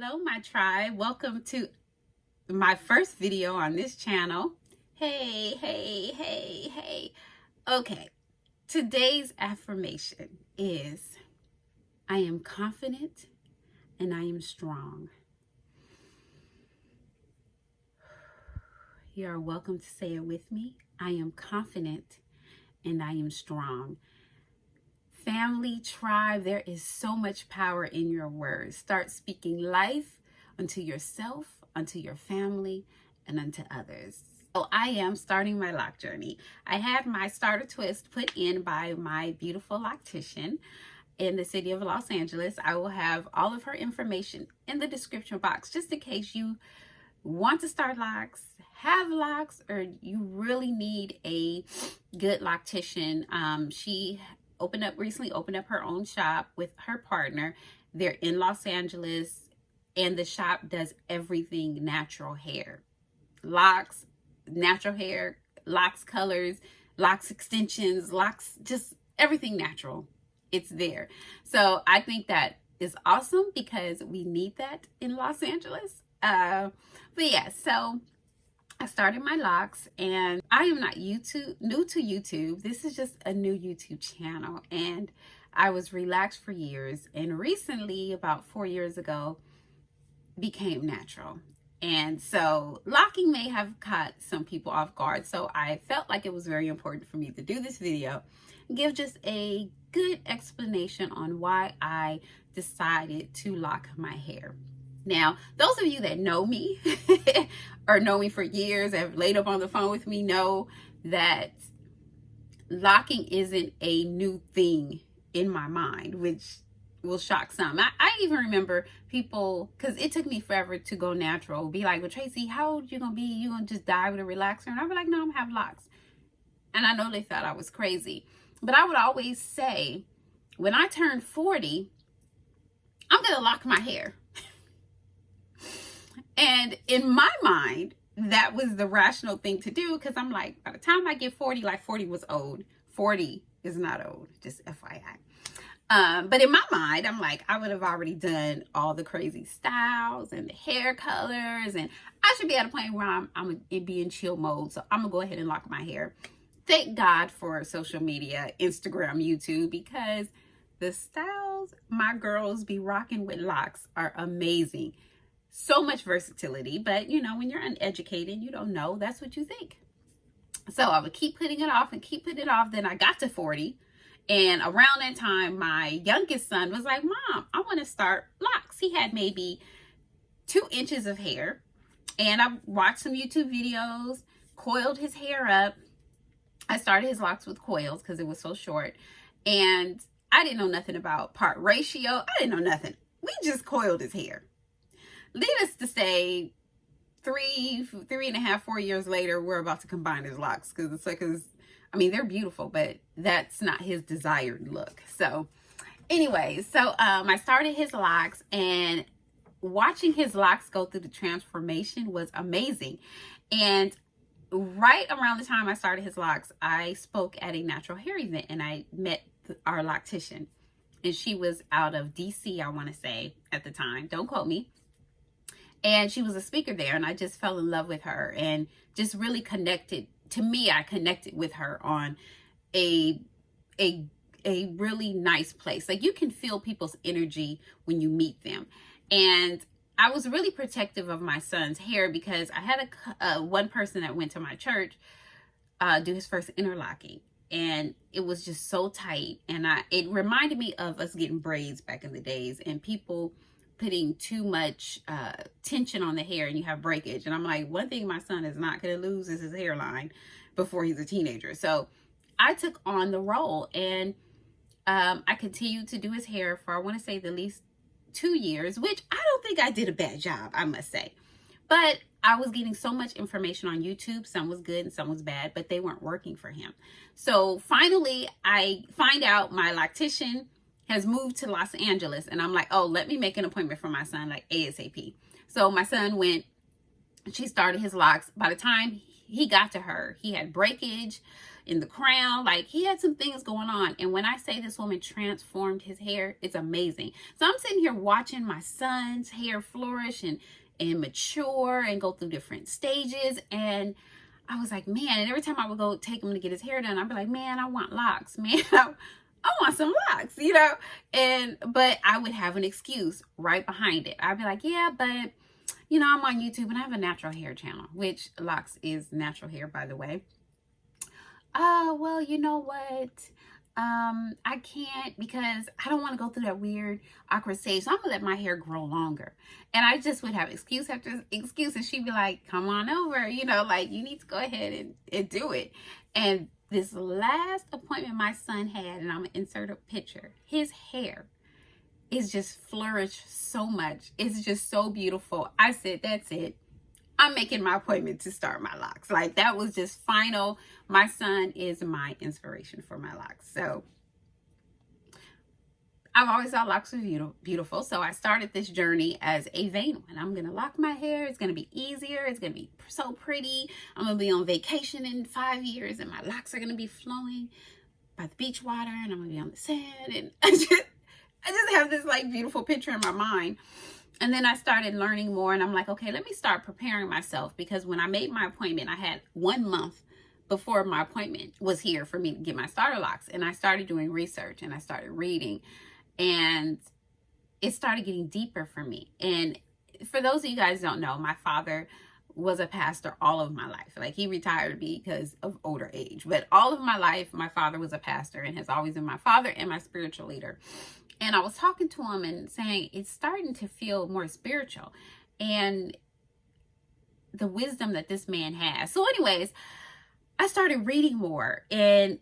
Hello, my tribe. Welcome to my first video on this channel. Hey, hey, hey, hey. Okay, today's affirmation is, I am confident and I am strong. You are welcome to say it with me. I am confident and I am strong. Family, tribe, there is so much power in your words. Start speaking life unto yourself, unto your family, and unto others. So I am starting my lock journey. I had my starter twist put in by my beautiful loctician in the city of Los Angeles. I will have all of her information in the description box just in case you want to start locks, have locks, or you really need a good loctician. She recently opened up her own shop with her partner. They're in Los Angeles, and the shop does everything natural hair. Locks, natural hair, locks colors, locks extensions, locks, just everything natural. It's there. So I think that is awesome because we need that in Los Angeles. But yeah, so I started my locks, and I am not new to YouTube. This is just a new YouTube channel, and I was relaxed for years, and recently, about 4 years ago, became natural. And so locking may have caught some people off guard, so I felt like it was very important for me to do this video and give just a good explanation on why I decided to lock my hair. Now, those of you that know me or know me for years, have laid up on the phone with me, know that locking isn't a new thing in my mind, which will shock some. I even remember people, because it took me forever to go natural, be like, well, Tracy, how old you gonna be? You gonna just die with a relaxer? And I'd be like, no, I'm gonna have locks. And I know they thought I was crazy. But I would always say, when I turn 40, I'm gonna lock my hair. And in my mind, that was the rational thing to do, because I'm like, by the time I get 40, like 40 was old. 40 is not old, just FYI. But in my mind, I'm like, I would have already done all the crazy styles and the hair colors, and I should be at a point where I'm gonna be in chill mode. So I'm gonna go ahead and lock my hair. Thank God for social media, Instagram, YouTube, because the styles my girls be rocking with locks are amazing. So much versatility, but you know, when you're uneducated, you don't know, that's what you think. So I would keep putting it off and keep putting it off. Then I got to 40, and around that time, my youngest son was like, Mom, I want to start locks. He had maybe 2 inches of hair, and I watched some YouTube videos, coiled his hair up. I started his locks with coils because it was so short, and I didn't know nothing about part ratio. I didn't know nothing. We just coiled his hair. Needless to say, 3.5, 4 years later, we're about to combine his locks because I mean, they're beautiful, but that's not his desired look. So anyway, I started his locks, and watching his locks go through the transformation was amazing. And right around the time I started his locks, I spoke at a natural hair event, and I met our loctician, and she was out of DC, I want to say, at the time. Don't quote me. And she was a speaker there, and I just fell in love with her and just really connected. To me, I connected with her on a really nice place. Like, you can feel people's energy when you meet them. And I was really protective of my son's hair because I had one person that went to my church do his first interlocking, and it was just so tight. And it reminded me of us getting braids back in the days, and people putting too much tension on the hair, and you have breakage. And I'm like, one thing my son is not going to lose is his hairline before he's a teenager. So I took on the role, and I continued to do his hair for, I want to say, the least 2 years, which I don't think I did a bad job, I must say. But I was getting so much information on YouTube. Some was good and some was bad, but they weren't working for him. So finally, I find out my loctician has moved to Los Angeles, and I'm like, oh, let me make an appointment for my son, like ASAP. So my son went, she started his locks. By the time he got to her, he had breakage. in the crown. Like, he had some things going on. And when I say this woman transformed his hair, it's amazing. So I'm sitting here watching my son's hair flourish and mature and go through different stages. And I was like, man, and every time I would go take him to get his hair done, I'd be like, man, I want locks, man. I want some locks, you know? But I would have an excuse right behind it. I'd be like, yeah, but you know, I'm on YouTube and I have a natural hair channel, which locks is natural hair, by the way. Oh, well, you know what? I can't, because I don't want to go through that weird, awkward stage. So I'm gonna let my hair grow longer. And I just would have excuse after excuse. And she'd be like, come on over, you know, like, you need to go ahead and do it. And this last appointment my son had, and I'm gonna insert a picture, his hair is just flourished so much. It's just so beautiful. I said, that's it. I'm making my appointment to start my locks. Like, that was just final. My son is my inspiration for my locks. So I've always thought locks were beautiful. So I started this journey as a vain one. I'm going to lock my hair. It's going to be easier. It's going to be so pretty. I'm going to be on vacation in 5 years and my locks are going to be flowing by the beach water and I'm going to be on the sand. And I just have this like beautiful picture in my mind. And then I started learning more and I'm like, okay, let me start preparing myself, because when I made my appointment, I had 1 month before my appointment was here for me to get my starter locks. And I started doing research and I started reading, and it started getting deeper for me. And for those of you guys who don't know, my father was a pastor all of my life. Like, he retired because of older age, but all of my life, my father was a pastor and has always been my father and my spiritual leader. And I was talking to him and saying, it's starting to feel more spiritual, and the wisdom that this man has. So anyways, I started reading more, and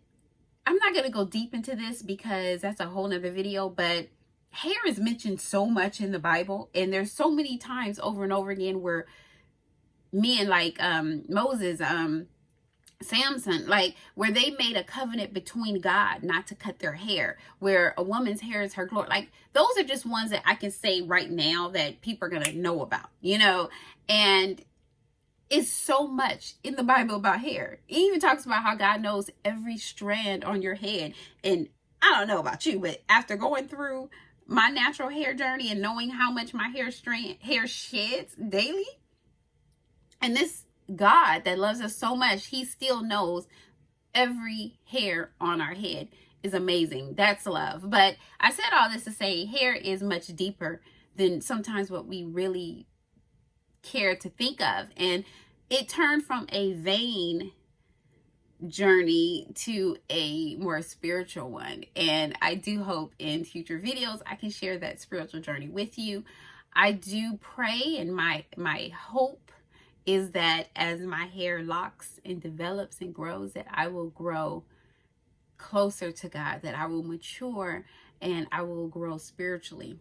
I'm not going to go deep into this because that's a whole nother video, but hair is mentioned so much in the Bible. And there's so many times over and over again where men like Moses, Samson, like, where they made a covenant between God not to cut their hair, where a woman's hair is her glory. Like, those are just ones that I can say right now that people are going to know about, you know. And it's so much in the Bible about hair. It even talks about how God knows every strand on your head. And I don't know about you, but after going through my natural hair journey and knowing how much my hair sheds daily, and this God that loves us so much, he still knows every hair on our head, is amazing. That's love. But I said all this to say hair is much deeper than sometimes what we really care to think of. And it turned from a vain journey to a more spiritual one. And I do hope in future videos I can share that spiritual journey with you. I do pray, and my hope is that as my hair locks and develops and grows, that I will grow closer to God, that I will mature and I will grow spiritually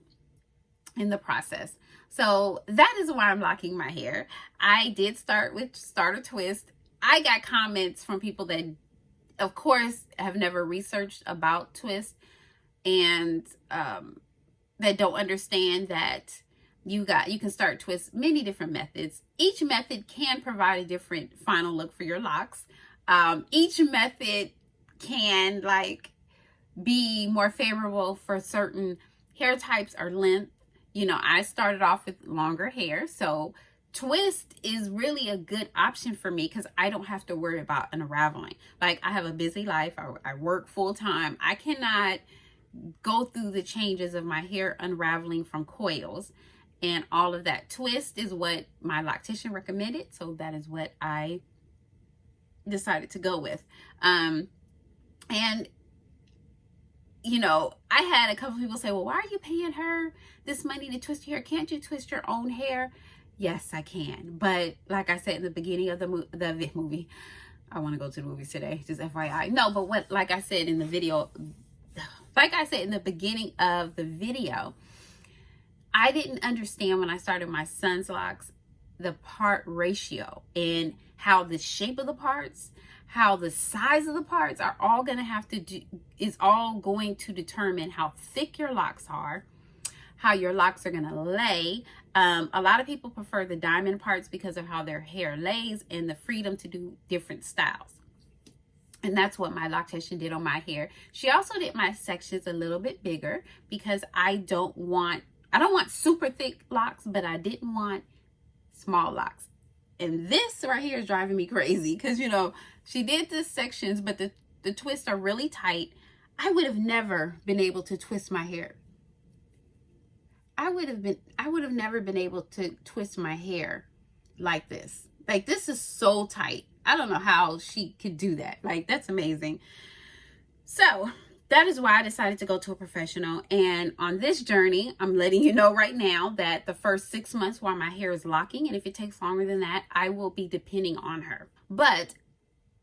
in the process. So that is why I'm locking my hair. I did start with starter twist. I got comments from people that, of course, have never researched about twist, and that don't understand that you can start twist many different methods. Each method can provide a different final look for your locks. Each method can like be more favorable for certain hair types or length. You know, I started off with longer hair, so twist is really a good option for me because I don't have to worry about unraveling. Like, I have a busy life. I work full time. I cannot go through the changes of my hair unraveling from coils and all of that. Twist is what my loctician recommended, so that is what I decided to go with. And you know, I had a couple people say, well, why are you paying her this money to twist your hair? Can't you twist your own hair? Yes, I can. But like I said in the beginning of the movie, I want to go to the movies today, just FYI. No, but like I said in the video, like I said in the beginning of the video, I didn't understand when I started my son's locks, the part ratio and how the shape of the parts, how the size of the parts are all going to have to do, is all going to determine how thick your locks are, how your locks are going to lay. A lot of people prefer the diamond parts because of how their hair lays and the freedom to do different styles. And that's what my loctician did on my hair. She also did my sections a little bit bigger because I don't want super thick locks, but I didn't want small locks. And this right here is driving me crazy because, you know, she did the sections, but the twists are really tight. I would have never been able to twist my hair. I would have never been able to twist my hair like this. Like, this is so tight. I don't know how she could do that. Like, that's amazing. So that is why I decided to go to a professional. And on this journey, I'm letting you know right now that the first 6 months while my hair is locking, and if it takes longer than that, I will be depending on her. But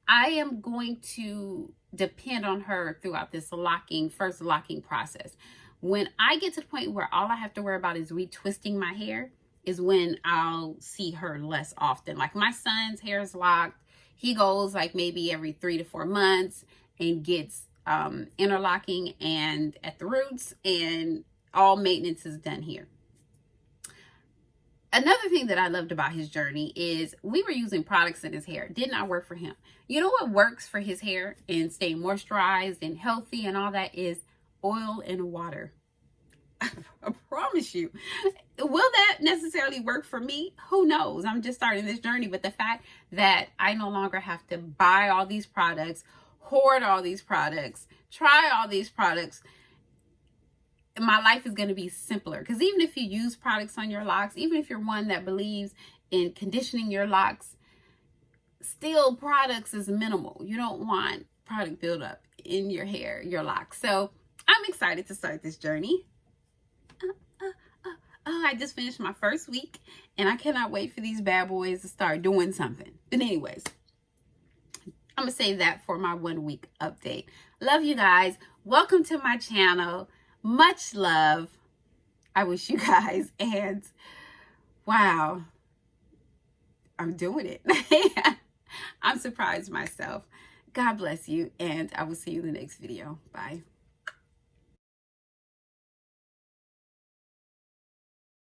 I am going to depend on her throughout this first locking process. When I get to the point where all I have to worry about is retwisting my hair is when I'll see her less often. Like, my son's hair is locked. He goes like maybe every 3 to 4 months and gets interlocking and at the roots, and all maintenance is done here. Another thing that I loved about his journey is we were using products in his hair. Did not work for him. You know what works for his hair and staying moisturized and healthy and all that is oil and water. I promise you. Will that necessarily work for me? Who knows? I'm just starting this journey. But the fact that I no longer have to buy all these products, hoard all these products, try all these products, my life is going to be simpler. Because even if you use products on your locks, even if you're one that believes in conditioning your locks, still products is minimal. You don't want product buildup in your hair, your locks. So I'm excited to start this journey. I just finished my first week and I cannot wait for these bad boys to start doing something. But anyways, I'm going to save that for my 1 week update. Love you guys. Welcome to my channel. Much love. I wish you guys, and wow, I'm doing it. I'm surprised myself. God bless you, and I will see you in the next video. Bye.